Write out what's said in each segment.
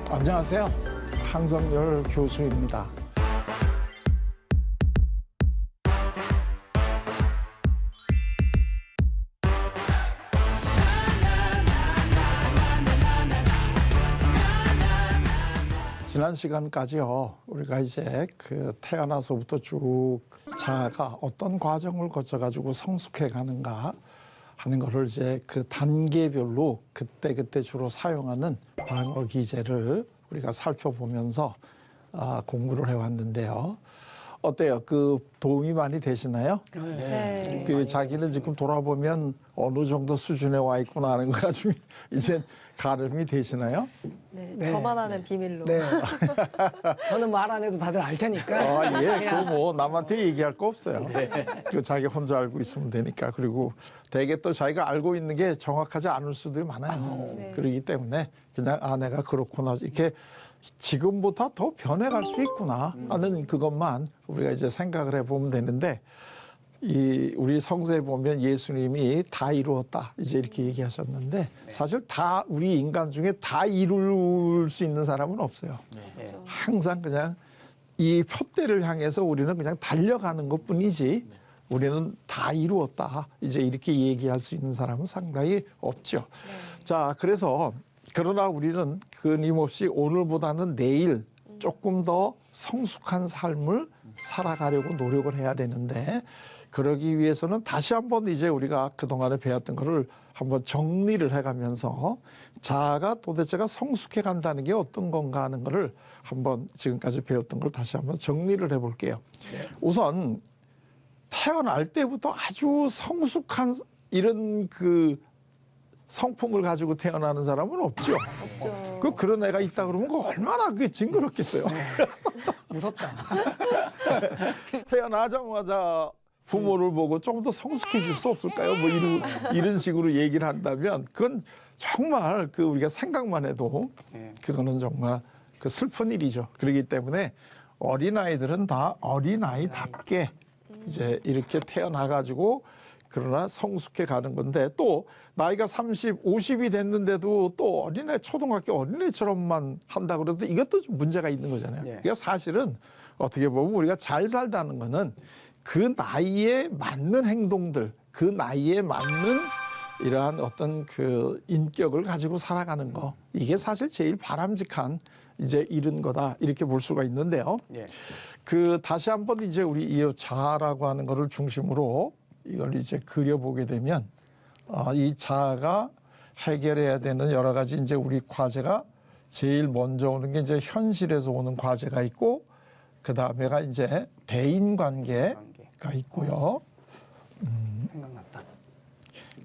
안녕하세요. 한성열 교수입니다. 지난 시간까지요, 우리가 이제 태어나서부터 쭉 자아가 어떤 과정을 거쳐가지고 성숙해 가는가 하는 거를 이제 그 단계별로 그때그때 주로 사용하는 방어 기제를 우리가 살펴보면서 공부를 해왔는데요. 어때요? 도움이 많이 되시나요? 네. 자기는 지금 돌아보면 어느 정도 수준에 와 있구나 하는 거가 좀 이제 가름이 되시나요? 네, 저만 아는 비밀로. 네. 저는 말 안 해도 다들 알 테니까. 예. 그거 뭐 남한테 얘기할 거 없어요. 자기 혼자 알고 있으면 되니까. 그리고 대개 또 자기가 알고 있는 게 정확하지 않을 수도 많아요. 네. 그러기 때문에 그냥 내가 그렇구나. 이렇게 지금보다 더 변해갈 수 있구나 하는 그것만 우리가 이제 생각을 해보면 되는데, 우리 성서에 보면 예수님이 다 이루었다 이제 이렇게 얘기하셨는데, 사실 다 우리 인간 중에 다 이룰 수 있는 사람은 없어요. 그렇죠. 항상 그냥 이 표대를 향해서 우리는 그냥 달려가는 것뿐이지 우리는 다 이루었다 이제 이렇게 얘기할 수 있는 사람은 상당히 없죠. 자, 그러나 우리는 끊임없이 오늘보다는 내일 조금 더 성숙한 삶을 살아가려고 노력을 해야 되는데, 그러기 위해서는 다시 한번 이제 우리가 그동안에 배웠던 거를 한번 정리를 해가면서 자아가 도대체가 성숙해 간다는 게 어떤 건가 하는 거를 한번 지금까지 배웠던 걸 다시 한번 정리를 해볼게요. 우선 태어날 때부터 아주 성숙한 이런 성품을 가지고 태어나는 사람은 없죠. 그런 애가 있다 그러면 얼마나 그게 징그럽겠어요. 무섭다. 태어나자마자 부모를 보고 좀 더 성숙해질 수 없을까요? 뭐 이런 식으로 얘기를 한다면 그건 정말 우리가 생각만 해도 그거는 정말 슬픈 일이죠. 그렇기 때문에 어린아이들은 다 어린아이답게 이제 이렇게 태어나가지고 그러나 성숙해 가는 건데, 또 나이가 30, 50이 됐는데도 또 어린애, 초등학교 어린애처럼만 한다 그래도 이것도 좀 문제가 있는 거잖아요. 그러니까 사실은 어떻게 보면 우리가 잘 살다는 거는 그 나이에 맞는 행동들, 그 나이에 맞는 이러한 어떤 인격을 가지고 살아가는 거, 이게 사실 제일 바람직한 이제 이런 거다 이렇게 볼 수가 있는데요. 다시 한번 이제 우리 이 자아라고 하는 거를 중심으로 이걸 이제 그려보게 되면 이 자아가 해결해야 되는 여러 가지 이제 우리 과제가 제일 먼저 오는 게 이제 현실에서 오는 과제가 있고, 그 다음에가 이제 대인 관계가 있고요. 생각났다.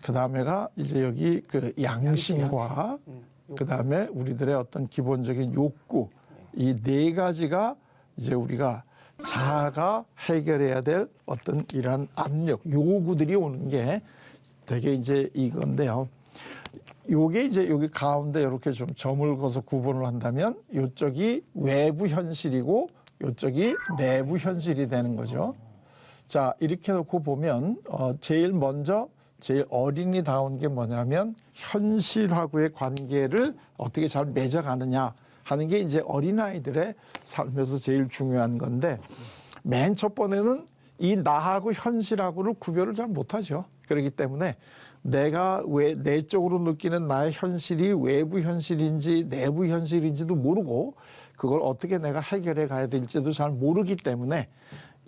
그 다음에가 이제 여기 양심과 그 다음에 우리들의 어떤 기본적인 욕구, 이 네 가지가 이제 우리가 자아가 해결해야 될 어떤 이러한 압력, 요구들이 오는 게 되게 이제 이건데요. 요게 이제 여기 가운데 이렇게 좀 점을 그어서 구분을 한다면 요쪽이 외부 현실이고 요쪽이 내부 현실이 되는 거죠. 자, 이렇게 놓고 보면 제일 어린이다운 게 뭐냐면 현실하고의 관계를 어떻게 잘 맺어가느냐 하는 게 이제 어린아이들의 삶에서 제일 중요한 건데, 맨 첫 번에는 이 나하고 현실하고를 구별을 잘 못하죠. 그렇기 때문에 내가 내적으로 느끼는 나의 현실이 외부 현실인지 내부 현실인지도 모르고 그걸 어떻게 내가 해결해 가야 될지도 잘 모르기 때문에,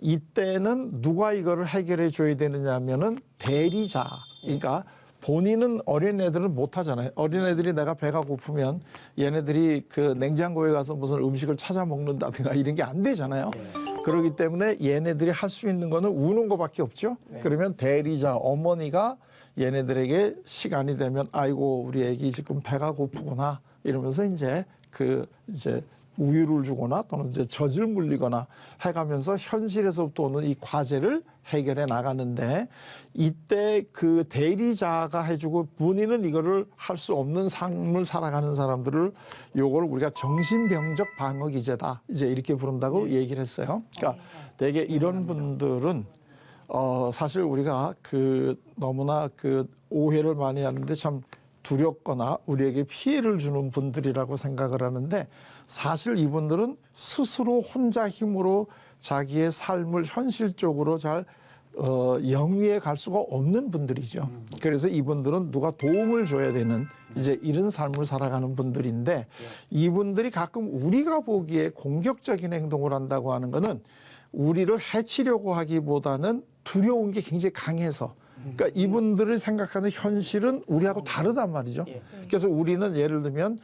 이때는 누가 이거를 해결해 줘야 되느냐 하면은 대리자, 그러니까 본인은 어린애들은 못 하잖아요. 어린애들이 내가 배가 고프면 얘네들이 냉장고에 가서 무슨 음식을 찾아 먹는다든가 이런 게 안 되잖아요. 그렇기 때문에 얘네들이 할 수 있는 거는 우는 거밖에 없죠. 그러면 대리자, 어머니가 얘네들에게 시간이 되면 아이고 우리 애기 지금 배가 고프구나 이러면서 이제 우유를 주거나 또는 이제 젖을 물리거나 해가면서 현실에서부터 오는 이 과제를 해결해 나가는데, 이때 대리자가 해주고 본인은 이거를 할 수 없는 삶을 살아가는 사람들을 요걸 우리가 정신병적 방어 기제다 이제 이렇게 부른다고 얘기를 했어요. 그러니까 되게 이런 분들은 사실 우리가 너무나 오해를 많이 하는데 참 두렵거나 우리에게 피해를 주는 분들이라고 생각을 하는데 사실 이분들은 스스로 혼자 힘으로 자기의 삶을 현실적으로 잘 영위해 갈 수가 없는 분들이죠. 그래서 이분들은 누가 도움을 줘야 되는 이제 이런 삶을 살아가는 분들인데 이분들이 가끔 우리가 보기에 공격적인 행동을 한다고 하는 거는 우리를 해치려고 하기보다는 두려운 게 굉장히 강해서 그러니까 이분들을 생각하는 현실은 우리하고 다르단 말이죠. 그래서 우리는 예를 들면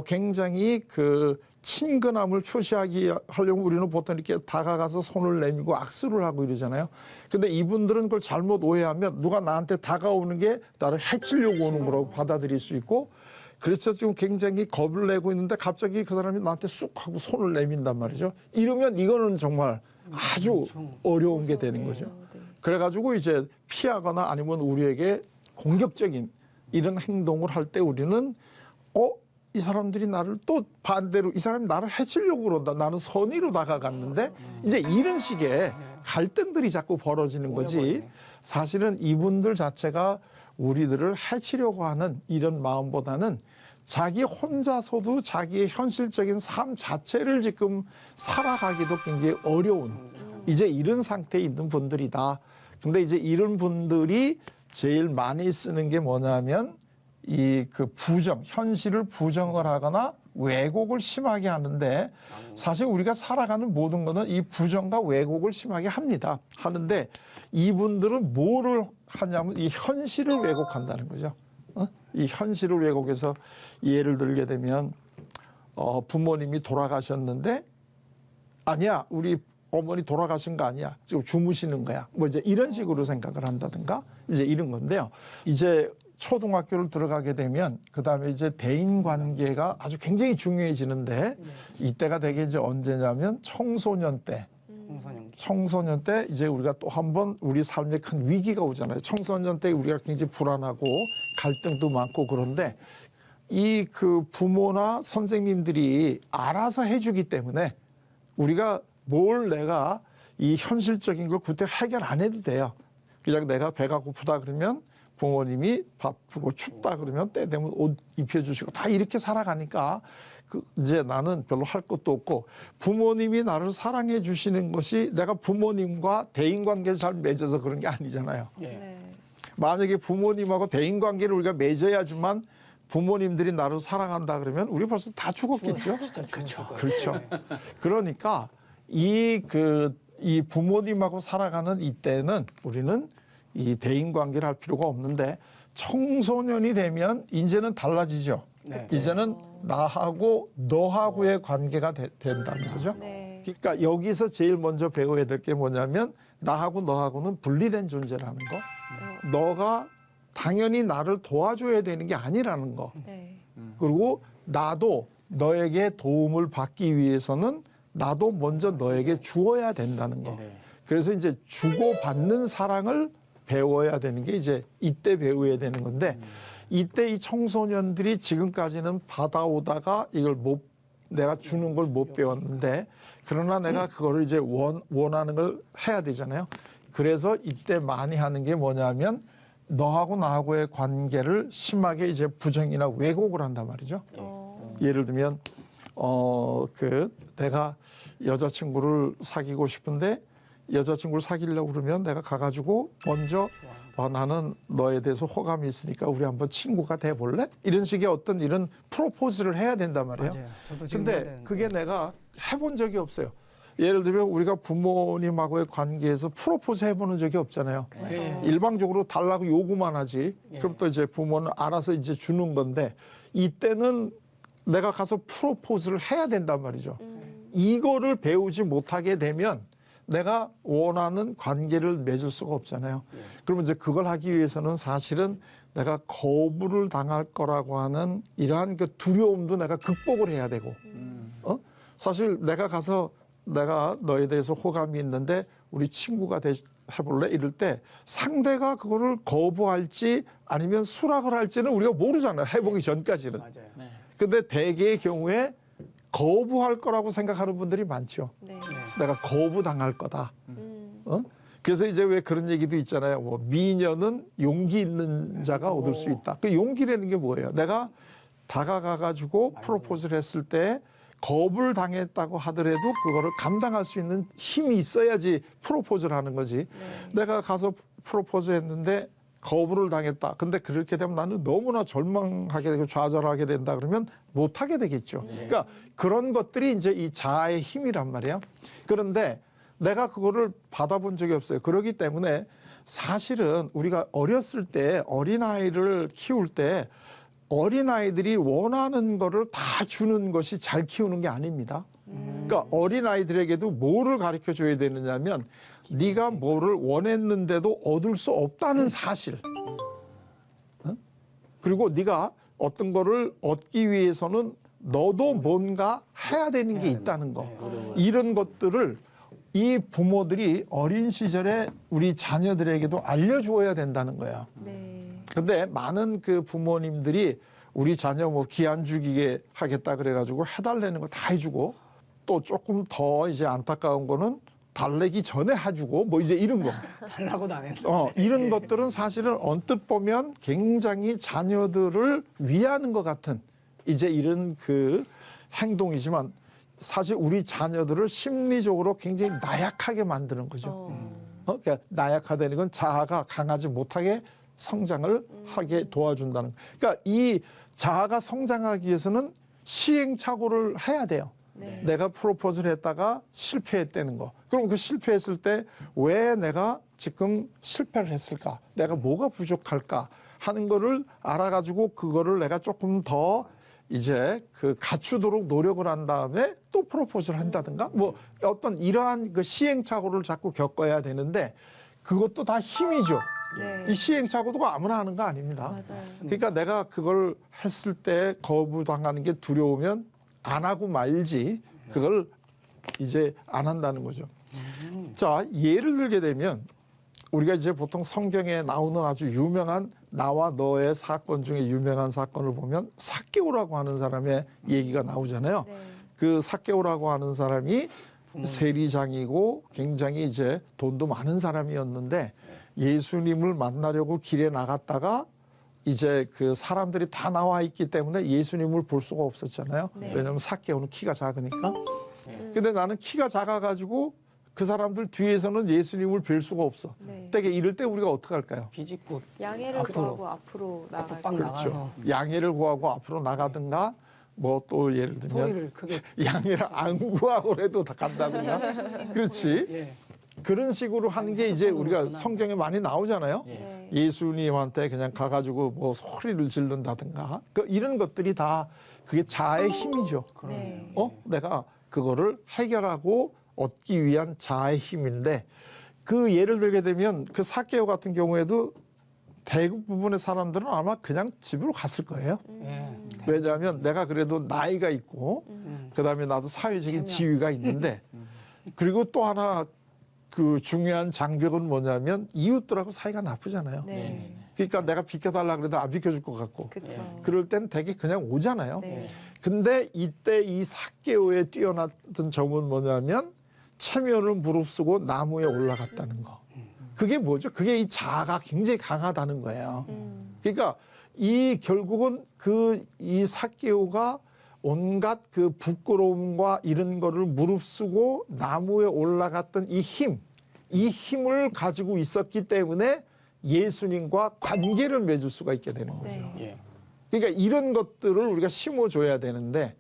굉장히 그 친근함을 표시하기 하려면 우리는 보통 이렇게 다가가서 손을 내밀고 악수를 하고 이러잖아요. 근데 이분들은 그걸 잘못 오해하면 누가 나한테 다가오는 게 나를 해치려고 오는 거라고 받아들일 수 있고 그래서 지금 굉장히 겁을 내고 있는데 갑자기 그 사람이 나한테 쑥 하고 손을 내민단 말이죠. 이러면 이거는 정말 아주 어려운 게 되는 거죠. 그래가지고 이제 피하거나 아니면 우리에게 공격적인 이런 행동을 할 때 우리는 이 사람들이 나를 또 반대로 이 사람이 나를 해치려고 그런다. 나는 선의로 다가갔는데 이제 이런 식의 갈등들이 자꾸 벌어지는 거지. 사실은 이분들 자체가 우리들을 해치려고 하는 이런 마음보다는 자기 혼자서도 자기의 현실적인 삶 자체를 지금 살아가기도 굉장히 어려운 이제 이런 상태에 있는 분들이다. 근데 이제 이런 분들이 제일 많이 쓰는 게 뭐냐면 이 그 부정, 현실을 부정을 하거나 왜곡을 심하게 하는데 사실 우리가 살아가는 모든 거는 이 부정과 왜곡을 심하게 합니다. 하는데 이분들은 뭐를 하냐면 이 현실을 왜곡한다는 거죠. 이 현실을 왜곡해서 예를 들게 되면 부모님이 돌아가셨는데 아니야, 우리 어머니 돌아가신 거 아니야. 지금 주무시는 거야. 뭐 이제 이런 식으로 생각을 한다든가 이제 이런 건데요. 이제 초등학교를 들어가게 되면 그다음에 이제 대인 관계가 아주 굉장히 중요해지는데 이때가 되게 이제 언제냐면 청소년 때. 청소년 때 이제 우리가 또 한 번 우리 삶에 큰 위기가 오잖아요. 청소년 때 우리가 굉장히 불안하고 갈등도 많고 그런데 이 그 부모나 선생님들이 알아서 해주기 때문에 우리가 뭘 내가 이 현실적인 걸 그때 해결 안 해도 돼요. 그냥 내가 배가 고프다 그러면 부모님이 바쁘고 춥다 그러면 때 되면 옷 입혀주시고 다 이렇게 살아가니까 이제 나는 별로 할 것도 없고 부모님이 나를 사랑해 주시는 것이 내가 부모님과 대인관계를 잘 맺어서 그런 게 아니잖아요. 만약에 부모님하고 대인관계를 우리가 맺어야지만 부모님들이 나를 사랑한다 그러면 우리 벌써 다 죽었겠죠. 그렇죠. 그러니까 이 부모님하고 살아가는 이때는 우리는 이 대인관계를 할 필요가 없는데 청소년이 되면 이제는 달라지죠. 이제는 나하고 너하고의 관계가 된다는 거죠. 그러니까 여기서 제일 먼저 배워야 될 게 뭐냐면 나하고 너하고는 분리된 존재라는 거. 너가 당연히 나를 도와줘야 되는 게 아니라는 거. 그리고 나도 너에게 도움을 받기 위해서는 나도 먼저 너에게 주어야 된다는 거. 그래서 이제 주고받는 사랑을 배워야 되는 게 이제 이때 배워야 되는 건데 이때 이 청소년들이 지금까지는 받아오다가 이걸 내가 주는 걸 못 배웠는데 그러나 내가 그거를 이제 원하는 걸 해야 되잖아요. 그래서 이때 많이 하는 게 뭐냐면 너하고 나하고의 관계를 심하게 이제 부정이나 왜곡을 한단 말이죠. 예를 들면 내가 여자친구를 사귀고 싶은데 여자친구를 사귀려고 그러면 내가 가가지고 먼저 나는 너에 대해서 호감이 있으니까 우리 한번 친구가 돼볼래? 이런 식의 어떤 이런 프로포즈를 해야 된단 말이에요. 근데 그게 내가 해본 적이 없어요. 예를 들면 우리가 부모님하고의 관계에서 프로포즈 해보는 적이 없잖아요. 일방적으로 달라고 요구만 하지. 그럼 또 이제 부모는 알아서 이제 주는 건데 이때는 내가 가서 프로포즈를 해야 된단 말이죠. 이거를 배우지 못하게 되면 내가 원하는 관계를 맺을 수가 없잖아요. 그러면 이제 그걸 하기 위해서는 사실은 내가 거부를 당할 거라고 하는 이러한 그 두려움도 내가 극복을 해야 되고, 사실 내가 가서 내가 너에 대해서 호감이 있는데 우리 친구가 해볼래? 이럴 때 상대가 그거를 거부할지 아니면 수락을 할지는 우리가 모르잖아요. 해보기 전까지는. 근데 대개의 경우에 거부할 거라고 생각하는 분들이 많죠. 내가 거부당할 거다. 그래서 이제 왜 그런 얘기도 있잖아요. 뭐 미녀는 용기 있는 자가 얻을 수 있다. 그 용기라는 게 뭐예요? 내가 다가가 가지고 프로포즈를 했을 때 겁을 당했다고 하더라도 그거를 감당할 수 있는 힘이 있어야지 프로포즈를 하는 거지. 내가 가서 프로포즈 했는데 거부를 당했다. 근데 그렇게 되면 나는 너무나 절망하게 되고 좌절하게 된다 그러면 못 하게 되겠죠. 그러니까 그런 것들이 이제 이 자아의 힘이란 말이에요. 그런데 내가 그거를 받아본 적이 없어요. 그렇기 때문에 사실은 우리가 어렸을 때 어린아이를 키울 때 어린아이들이 원하는 거를 다 주는 것이 잘 키우는 게 아닙니다. 그러니까 어린아이들에게도 뭐를 가르쳐 줘야 되느냐면 네가 뭐를 원했는데도 얻을 수 없다는 사실. 어? 그리고 네가 어떤 거를 얻기 위해서는 너도 뭔가 해야 되는 게 있다는 거. 이런 것들을 이 부모들이 어린 시절에 우리 자녀들에게도 알려주어야 된다는 거예요. 네. 근데 많은 그 부모님들이 우리 자녀 뭐 기한 죽이게 하겠다 그래가지고 해달라는 거 다 해주고 또 조금 더 이제 안타까운 거는 달래기 전에 해주고 뭐 이제 이런 거. 달라고도 안 했는데. 이런 것들은 사실은 언뜻 보면 굉장히 자녀들을 위하는 것 같은 이제 이런 그 행동이지만 사실 우리 자녀들을 심리적으로 굉장히 나약하게 만드는 거죠. 그러니까 나약하다는 건 자아가 강하지 못하게 성장을 하게 도와준다는. 그러니까 이 자아가 성장하기 위해서는 시행착오를 해야 돼요. 네. 내가 프로포즈를 했다가 실패했다는 거. 그럼 그 실패했을 때 왜 내가 지금 실패를 했을까? 내가 뭐가 부족할까? 하는 거를 알아가지고 그거를 내가 조금 더 이제 그 갖추도록 노력을 한 다음에 또 프로포즈를 한다든가 뭐 어떤 이러한 그 시행착오를 자꾸 겪어야 되는데 그것도 다 힘이죠. 네. 이 시행착오도 아무나 하는 거 아닙니다. 맞아요. 그러니까 내가 그걸 했을 때 거부당하는 게 두려우면 안 하고 말지 그걸 이제 안 한다는 거죠. 자, 예를 들게 되면 우리가 이제 보통 성경에 나오는 아주 유명한 나와 너의 사건 중에 유명한 사건을 보면 삭개오라고 하는 사람의 얘기가 나오잖아요. 네. 그 삭개오라고 하는 사람이 세리장이고 굉장히 이제 돈도 많은 사람이었는데 예수님을 만나려고 길에 나갔다가 이제 그 사람들이 다 나와 있기 때문에 예수님을 볼 수가 없었잖아요. 네. 왜냐하면 삭개오는 키가 작으니까. 근데 나는 키가 작아가지고 그 사람들 뒤에서는 예수님을 뵐 수가 없어. 네. 때게 이럴 때 우리가 어떡할까요? 비집고 양해를 앞으로. 구하고 앞으로 나갈 빵 때. 나가서 양해를 구하고 앞으로 나가든가 뭐 또 예를 들면 소리를 크게. 양해를 안 구하고 해도 다 간다든가. 그렇지. 예. 그런 식으로 하는 게 이제 우리가 성경에 많이 나오잖아요. 네. 예수님한테 그냥 가가지고 뭐 소리를 지른다든가 그 이런 것들이 다 그게 자아의 힘이죠. 네. 내가 그거를 해결하고 얻기 위한 자아의 힘인데 그 예를 들게 되면 그 삭개오 같은 경우에도 대부분의 사람들은 아마 그냥 집으로 갔을 거예요. 예. 왜냐하면 내가 그래도 나이가 있고 그다음에 나도 사회적인 지위가 있는데 그리고 또 하나 그 중요한 장벽은 뭐냐면 이웃들하고 사이가 나쁘잖아요. 네. 그러니까 내가 비켜달라 그래도 안 비켜줄 것 같고 그렇죠. 그럴 땐 되게 그냥 오잖아요. 네. 근데 이때 이 삭개오의 뛰어났던 점은 뭐냐면 체면을 무릅쓰고 나무에 올라갔다는 거. 그게 뭐죠? 그게 이 자아가 굉장히 강하다는 거예요. 그러니까 이 결국은 그 이 삭개오가 온갖 그 부끄러움과 이런 거를 무릅쓰고 나무에 올라갔던 이 힘을 가지고 있었기 때문에 예수님과 관계를 맺을 수가 있게 되는 거죠. 네. 예. 그러니까 이런 것들을 우리가 심어줘야 되는데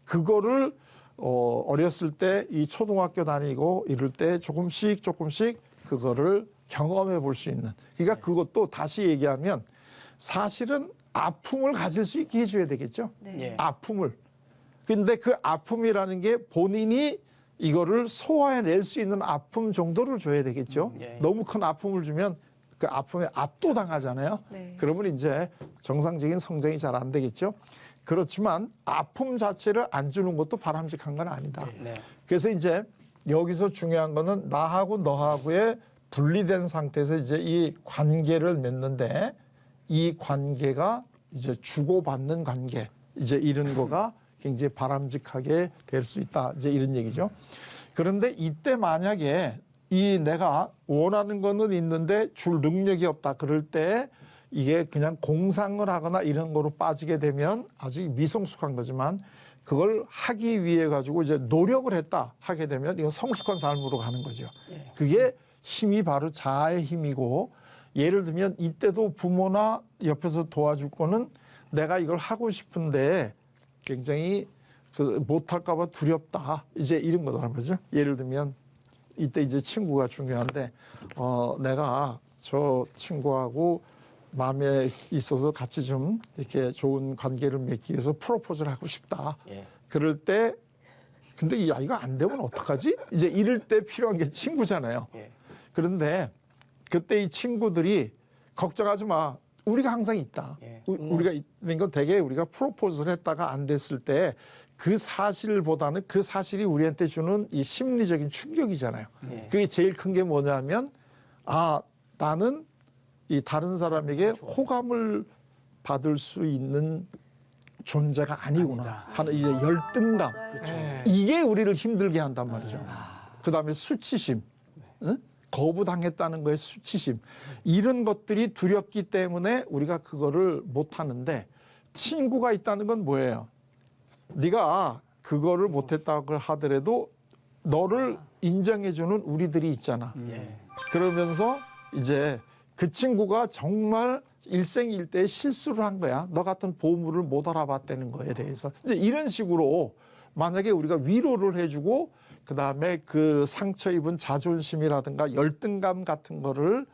그거를 어렸을 때 이 초등학교 다니고 이럴 때 조금씩 그거를 경험해 볼 수 있는. 그러니까 그것도 다시 얘기하면 사실은 아픔을 가질 수 있게 해줘야 되겠죠. 네. 예. 아픔을. 근데 그 아픔이라는 게 본인이 이거를 소화해낼 수 있는 아픔 정도를 줘야 되겠죠. 예. 너무 큰 아픔을 주면 그 아픔에 압도당하잖아요. 네. 그러면 이제 정상적인 성장이 잘 안 되겠죠. 그렇지만 아픔 자체를 안 주는 것도 바람직한 건 아니다. 네. 그래서 이제 여기서 중요한 거는 나하고 너하고의 분리된 상태에서 이제 이 관계를 맺는데 이 관계가 이제 주고받는 관계 이제 이런 거가 굉장히 바람직하게 될 수 있다. 이제 이런 얘기죠. 그런데 이때 만약에 이 내가 원하는 거는 있는데 줄 능력이 없다. 그럴 때 이게 그냥 공상을 하거나 이런 거로 빠지게 되면 아직 미성숙한 거지만 그걸 하기 위해 가지고 이제 노력을 했다 하게 되면 이건 성숙한 삶으로 가는 거죠. 그게 힘이 바로 자아의 힘이고 예를 들면 이때도 부모나 옆에서 도와줄 거는 내가 이걸 하고 싶은데 굉장히 못할까 봐 두렵다. 이제 이런 거라는 거죠. 예를 들면 이때 이제 친구가 중요한데 내가 저 친구하고 마음에 있어서 같이 좀 이렇게 좋은 관계를 맺기 위해서 프로포즈를 하고 싶다. 그럴 때 근데 야 이거 안 되면 어떡하지? 이제 이럴 때 필요한 게 친구잖아요. 그런데 그때 이 친구들이 걱정하지 마. 우리가 항상 있다. 우리가 있는 건 되게 우리가 프로포즈를 했다가 안 됐을 때 그 사실보다는 그 사실이 우리한테 주는 이 심리적인 충격이잖아요. 그게 제일 큰 게 뭐냐면 나는 이 다른 사람에게 호감을 받을 수 있는 존재가 아니구나 하는 이제 열등감. 이게 우리를 힘들게 한단 말이죠. 그다음에 수치심. 응? 거부당했다는 거에 수치심. 이런 것들이 두렵기 때문에 우리가 그거를 못 하는데 친구가 있다는 건 뭐예요? 네가 그거를 못했다고 하더라도 너를 인정해주는 우리들이 있잖아. 그러면서 이제 그 친구가 정말 일생일대에 실수를 한 거야. 너 같은 보물을 못 알아봤다는 거에 대해서. 이제 이런 식으로 만약에 우리가 위로를 해주고 그다음에 그 상처 입은 자존심이라든가 열등감 같은 거를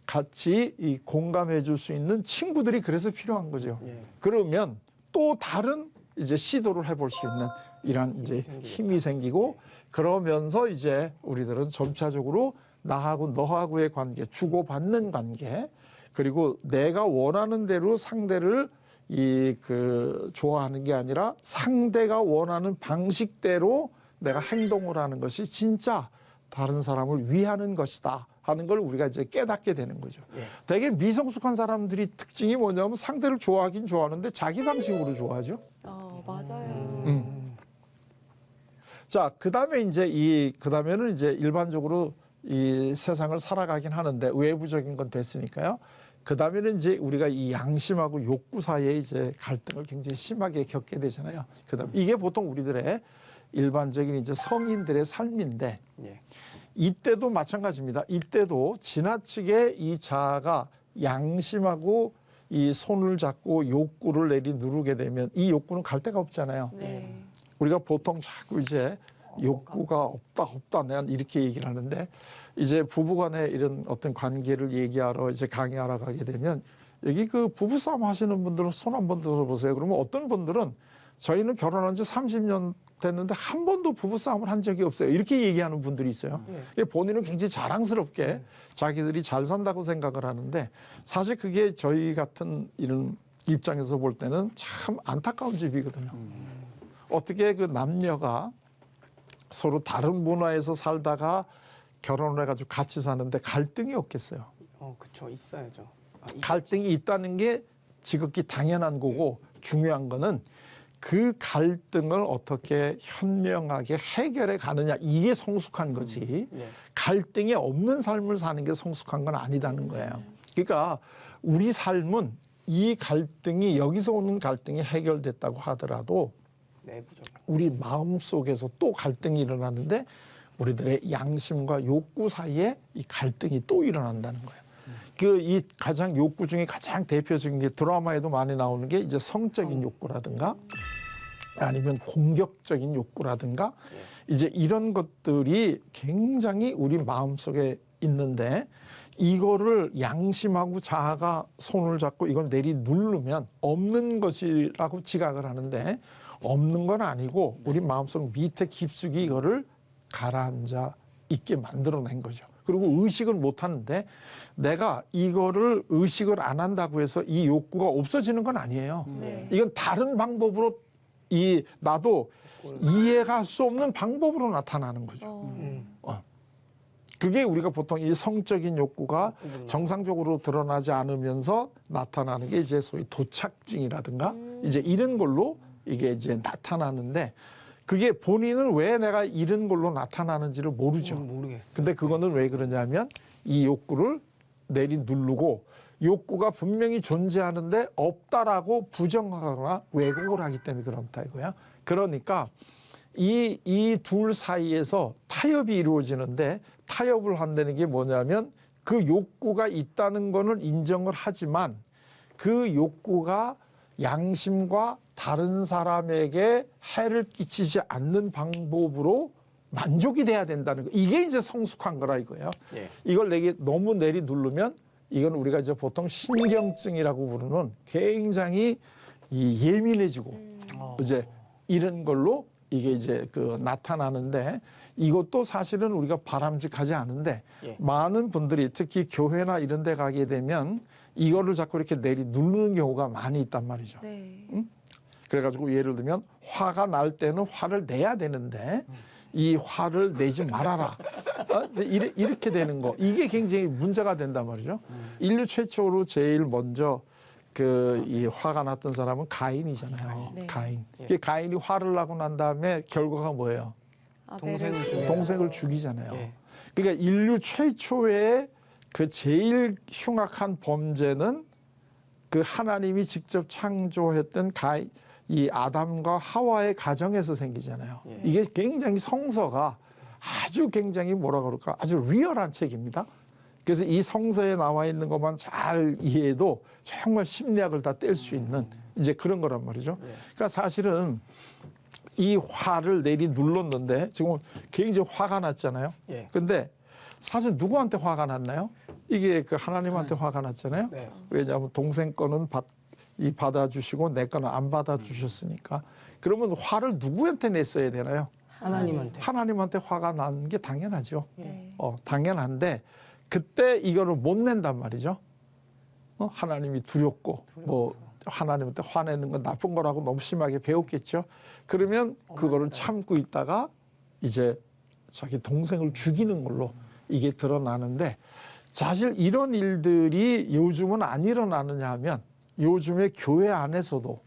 같이 이 공감해 줄 수 있는 친구들이 그래서 필요한 거죠. 그러면 또 다른 이제 시도를 해볼 수 있는 이런 이제 힘이 생기고 그러면서 이제 우리들은 점차적으로 나하고 너하고의 관계, 주고받는 관계, 그리고 내가 원하는 대로 상대를 좋아하는 게 아니라 상대가 원하는 방식대로 내가 행동을 하는 것이 진짜 다른 사람을 위하는 것이다 하는 걸 우리가 이제 깨닫게 되는 거죠. 되게 미성숙한 사람들이 특징이 뭐냐면 상대를 좋아하긴 좋아하는데 자기 방식으로 좋아하죠. 맞아요. 자, 그다음에 이제 그다음에는 이제 일반적으로 이 세상을 살아가긴 하는데 외부적인 건 됐으니까요. 그다음에는 이제 우리가 이 양심하고 욕구 사이에 이제 갈등을 굉장히 심하게 겪게 되잖아요. 그다음 이게 보통 우리들의 일반적인 이제 성인들의 삶인데 이때도 마찬가지입니다. 이때도 지나치게 이 자아가 양심하고 이 손을 잡고 욕구를 누르게 되면 이 욕구는 갈 데가 없잖아요. 우리가 보통 자꾸 이제 욕구가 없다 난 이렇게 얘기를 하는데 이제 부부간의 이런 어떤 관계를 얘기하러 이제 강의하러 가게 되면 여기 그 부부싸움 하시는 분들은 손 한번 들어보세요. 그러면 어떤 분들은 저희는 결혼한 지 30년 됐는데 한 번도 부부싸움을 한 적이 없어요. 이렇게 얘기하는 분들이 있어요. 본인은 굉장히 자랑스럽게 자기들이 잘 산다고 생각을 하는데 사실 그게 저희 같은 이런 입장에서 볼 때는 참 안타까운 집이거든요. 어떻게 그 남녀가 서로 다른 문화에서 살다가 결혼을 해가지고 같이 사는데 갈등이 없겠어요. 그렇죠. 있어야죠. 갈등이 있다는 게 지극히 당연한 거고 중요한 거는 그 갈등을 어떻게 현명하게 해결해 가느냐 이게 성숙한 거지. 갈등이 없는 삶을 사는 게 성숙한 건 아니다는 거예요. 그러니까 우리 삶은 이 갈등이 여기서 오는 갈등이 해결됐다고 하더라도 우리 마음 속에서 또 갈등이 일어나는데 우리들의 양심과 욕구 사이에 이 갈등이 또 일어난다는 거예요. 이 가장 욕구 중에 가장 대표적인 게 드라마에도 많이 나오는 게 이제 성적인 욕구라든가 아니면 공격적인 욕구라든가 이제 이런 것들이 굉장히 우리 마음속에 있는데 이거를 양심하고 자아가 손을 잡고 이걸 누르면 없는 것이라고 지각을 하는데 없는 건 아니고 우리 마음속 밑에 깊숙이 이거를 가라앉아 있게 만들어낸 거죠. 그리고 의식을 못 하는데 내가 이거를 의식을 안 한다고 해서 이 욕구가 없어지는 건 아니에요. 이건 다른 방법으로 나도 이해할 수 없는 방법으로 나타나는 거죠. 그게 우리가 보통 이 성적인 욕구가 정상적으로 드러나지 않으면서 나타나는 게 이제 소위 도착증이라든가 이제 이런 걸로 이게 이제 나타나는데 그게 본인은 왜 내가 이런 걸로 나타나는지를 모르죠. 모르겠어요. 근데 그거는 왜 그러냐면 이 욕구를 내리 누르고 욕구가 분명히 존재하는데 없다라고 부정하거나 왜곡을 하기 때문에 그렇다 이거야. 그러니까 이 둘 사이에서 타협이 이루어지는데 타협을 한다는 게 뭐냐면 그 욕구가 있다는 거는 인정을 하지만 그 욕구가 양심과 다른 사람에게 해를 끼치지 않는 방법으로 만족이 돼야 된다는 거. 이게 이제 성숙한 거라 이거예요. 예. 이걸 내게 너무 내리 누르면 이건 우리가 이제 보통 신경증이라고 부르는 굉장히 이 예민해지고 이제 이런 걸로 이게 이제 그 나타나는데 이것도 사실은 우리가 바람직하지 않은데 예. 많은 분들이 특히 교회나 이런 데 가게 되면 이거를 자꾸 이렇게 내리 누르는 경우가 많이 있단 말이죠. 네. 그래가지고 예를 들면 화가 날 때는 화를 내야 되는데 이 화를 내지 말아라. 이렇게 되는 거. 이게 굉장히 문제가 된단 말이죠. 인류 최초로 제일 먼저 이 화가 났던 사람은 가인이잖아요. 네. 가인. 예. 가인이 화를 나고 난 다음에 결과가 뭐예요? 동생을 아벨을 죽여요. 동생을 죽이잖아요. 예. 그러니까 인류 최초의 그 제일 흉악한 범죄는 그 하나님이 직접 창조했던 이 아담과 하와의 가정에서 생기잖아요. 예. 이게 굉장히 성서가 아주 굉장히 뭐라 그럴까 아주 리얼한 책입니다. 그래서 이 성서에 나와 있는 것만 잘 이해해도 정말 심리학을 다 뗄 수 있는 이제 그런 거란 말이죠. 그러니까 사실은 이 화를 내리 눌렀는데 지금 굉장히 화가 났잖아요. 예. 근데 사실 누구한테 화가 났나요? 이게 그 하나님한테 화가 났잖아요. 네. 왜냐하면 동생 거는 받아주시고 내 거는 안 받아주셨으니까. 그러면 화를 누구한테 냈어야 되나요? 하나님한테. 하나님한테 화가 난 게 당연하죠. 네. 당연한데 그때 이거를 못 낸단 말이죠. 하나님이 두렵고 뭐 하나님한테 화내는 건 나쁜 거라고 너무 심하게 배웠겠죠. 그러면 그거를 참고 있다가 이제 자기 동생을 죽이는 걸로 이게 드러나는데 사실 이런 일들이 요즘은 안 일어나느냐 하면 요즘에 교회 안에서도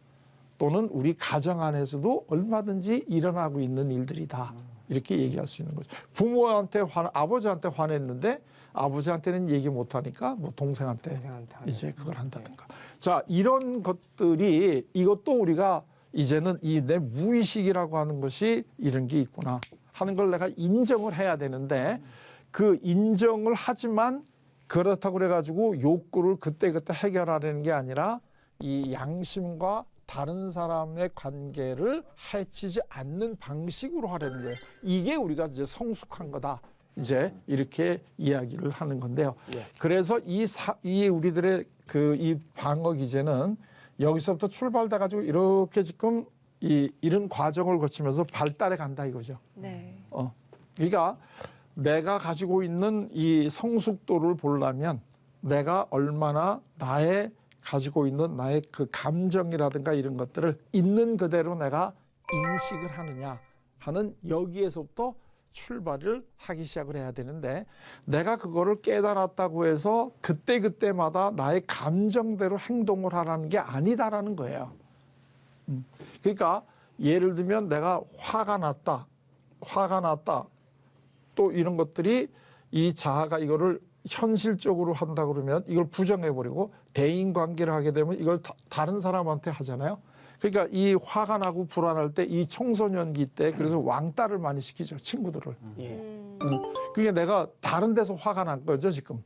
또는 우리 가정 안에서도 얼마든지 일어나고 있는 일들이다. 이렇게 얘기할 수 있는 거죠. 부모한테 아버지한테 화냈는데 아버지한테는 얘기 못하니까 뭐 동생한테 이제 그걸 한다든가. 자, 이런 것들이 이것도 우리가 이제는 이 내 무의식이라고 하는 것이 이런 게 있구나 하는 걸 내가 인정을 해야 되는데 그 인정을 하지만 그렇다고 그래가지고 욕구를 그때그때 해결하려는 게 아니라 이 양심과 다른 사람의 관계를 해치지 않는 방식으로 하려는 거예요. 이게 우리가 이제 성숙한 거다. 이제 이렇게 이야기를 하는 건데요. 예. 그래서 이 우리들의 이 방어 기제는 여기서부터 출발돼 가지고 이렇게 지금 이런 과정을 거치면서 발달해 간다 이거죠. 네. 그러니까 내가 가지고 있는 이 성숙도를 보려면 내가 얼마나 가지고 있는 나의 그 감정이라든가 이런 것들을 있는 그대로 내가 인식을 하느냐 하는 여기에서부터 출발을 하기 시작을 해야 되는데 내가 그거를 깨달았다고 해서 그때그때마다 나의 감정대로 행동을 하라는 게 아니다라는 거예요. 그러니까 예를 들면 내가 화가 났다. 또 이런 것들이 이 자아가 이거를 현실적으로 한다 그러면 이걸 부정해버리고 대인관계를 하게 되면 이걸 다른 사람한테 하잖아요. 그러니까 이 화가 나고 불안할 때 이 청소년기 때 그래서 왕따를 많이 시키죠. 친구들을. 그게 내가 다른 데서 화가 난 거죠 지금.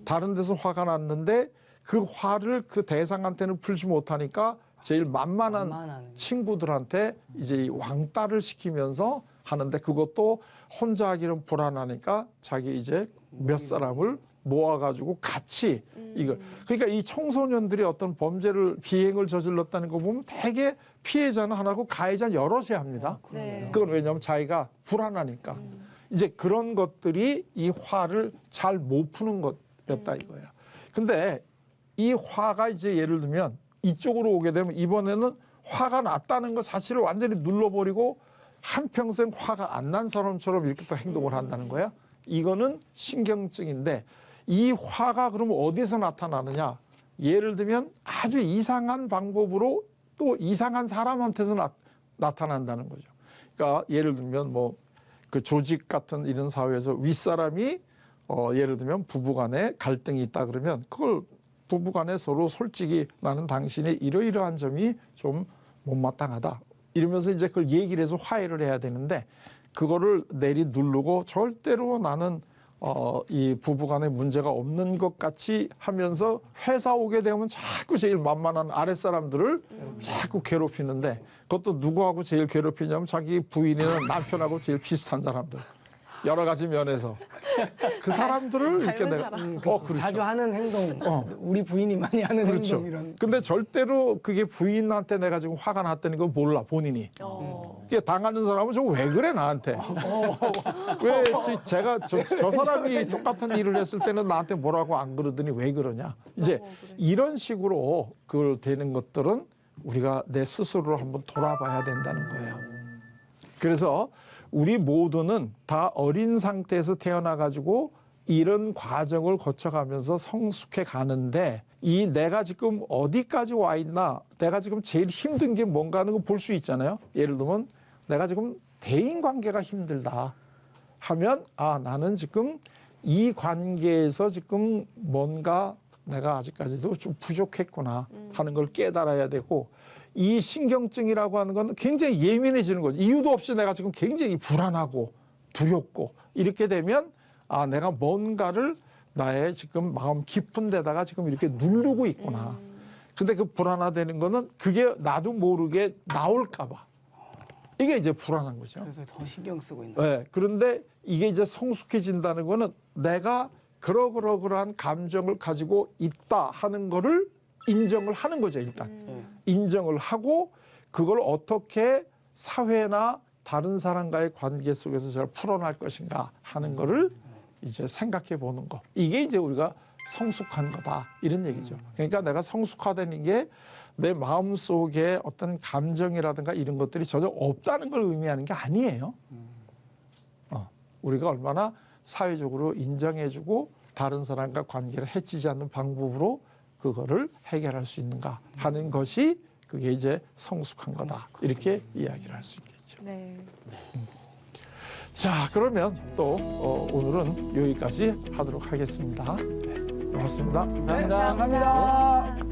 다른 데서 화가 났는데 그 화를 그 대상한테는 풀지 못하니까 제일 만만한 친구들한테 이제 이 왕따를 시키면서 하는데 그것도 혼자 하기는 불안하니까 자기 이제 몇 사람을 모아가지고 같이 이걸. 그러니까 이 청소년들이 어떤 비행을 저질렀다는 거 보면 되게 피해자는 하나고 가해자는 여럿이 합니다. 네. 그건 왜냐하면 자기가 불안하니까. 이제 그런 것들이 이 화를 잘 못 푸는 것이었다 이거예요. 근데 이 화가 이제 예를 들면 이쪽으로 오게 되면 이번에는 화가 났다는 거 사실을 완전히 눌러버리고 한평생 화가 안 난 사람처럼 이렇게 또 행동을 한다는 거야. 이거는 신경증인데 이 화가 그러면 어디서 나타나느냐. 예를 들면 아주 이상한 방법으로 또 이상한 사람한테서 나타난다는 거죠. 그러니까 예를 들면 뭐 그 조직 같은 이런 사회에서 윗사람이 예를 들면 부부간에 갈등이 있다 그러면 그걸 부부간에 서로 솔직히 나는 당신의 이러이러한 점이 좀 못마땅하다 이러면서 이제 그걸 얘기를 해서 화해를 해야 되는데 그거를 내리 누르고 절대로 나는 이 부부간에 문제가 없는 것 같이 하면서 회사 오게 되면 자꾸 제일 만만한 아랫사람들을 자꾸 괴롭히는데 그것도 누구하고 제일 괴롭히냐면 자기 부인이나 남편하고 제일 비슷한 사람들 여러 가지 면에서 그 사람들을 이렇게 닮은 내가 사람. 그렇죠. 자주 하는 행동, 우리 부인이 많이 하는 그렇죠. 행동 이런. 근데 절대로 그게 부인한테 내가 지금 화가 났다는 걸 몰라 본인이. 이게 당하는 사람은 저 왜 그래 나한테? 왜 제가 저 사람이 똑같은 일을 했을 때는 나한테 뭐라고 안 그러더니 왜 그러냐? 이제 그래. 이런 식으로 그걸 되는 것들은 우리가 내 스스로를 한번 돌아봐야 된다는 거예요. 그래서 우리 모두는 다 어린 상태에서 태어나 가지고 이런 과정을 거쳐가면서 성숙해 가는데 이 내가 지금 어디까지 와 있나 내가 지금 제일 힘든 게 뭔가 하는 거 볼 수 있잖아요. 예를 들면 내가 지금 대인관계가 힘들다 하면 아 나는 지금 이 관계에서 지금 뭔가 내가 아직까지도 좀 부족했구나 하는 걸 깨달아야 되고 이 신경증이라고 하는 건 굉장히 예민해지는 거죠. 이유도 없이 내가 지금 굉장히 불안하고 두렵고 이렇게 되면 아 내가 뭔가를 나의 지금 마음 깊은 데다가 지금 이렇게 누르고 있구나. 근데 그 불안하다는 거는 그게 나도 모르게 나올까 봐. 이게 이제 불안한 거죠. 그래서 더 신경 쓰고 있는. 네, 그런데 이게 이제 성숙해진다는 거는 내가 그러한 감정을 가지고 있다 하는 거를 인정을 하는 거죠, 일단. 인정을 하고 그걸 어떻게 사회나 다른 사람과의 관계 속에서 잘 풀어날 것인가 하는 거를 이제 생각해 보는 거. 이게 이제 우리가 성숙한 거다. 이런 얘기죠. 그러니까 내가 성숙하다는 게 내 마음속에 어떤 감정이라든가 이런 것들이 전혀 없다는 걸 의미하는 게 아니에요. 우리가 얼마나 사회적으로 인정해주고 다른 사람과 관계를 해치지 않는 방법으로 그거를 해결할 수 있는가 하는 것이 그게 이제 성숙한 거다. 이렇게 이야기를 할 수 있겠죠. 네. 자, 그러면 또 오늘은 여기까지 하도록 하겠습니다. 고맙습니다. 감사합니다.